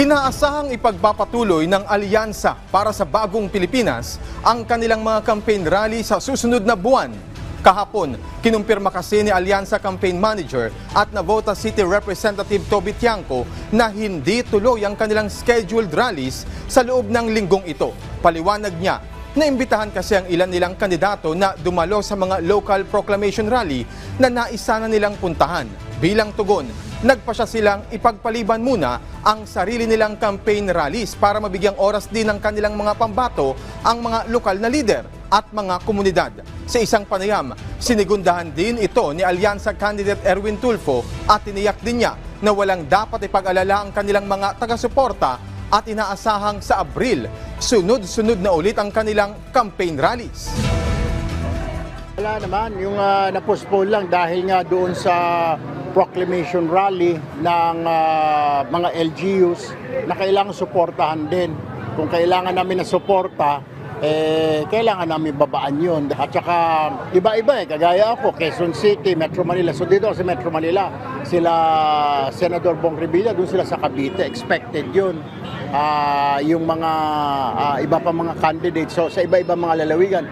Inaasahang ipagpapatuloy ng alyansa para sa bagong Pilipinas ang kanilang mga campaign rally sa susunod na buwan. Kahapon, kinumpirma kasi ni Alyansa Campaign Manager at Navotas City Representative Toby Tiangco na hindi tuloy ang kanilang scheduled rallies sa loob ng linggong ito. Paliwanag niya, naimbitahan kasi ang ilan nilang kandidato na dumalo sa mga local proclamation rally na naisa na nilang puntahan. Bilang tugon, nagpasya silang ipagpaliban muna ang sarili nilang campaign rallies para mabigyang oras din ng kanilang mga pambato ang mga lokal na lider at mga komunidad. Sa isang panayam, sinigundahan din ito ni Alyansa candidate Erwin Tulfo at tiniyak din niya na walang dapat ipag-alala ang kanilang mga taga-suporta at inaasahang sa Abril, sunod-sunod na ulit ang kanilang campaign rallies. Wala naman, yung na-postpone lang dahil nga doon sa proclamation rally ng mga LGUs na kailangan suportahan din. Kung kailangan namin na suporta, kailangan namin babaan yun. At saka iba-iba kagaya ako, Quezon City, Metro Manila. So dito sa Metro Manila, sila Senador Bong Revilla, doon sila sa Cavite, expected yun. Yung mga iba pa mga candidates, so sa iba-iba mga lalawigan.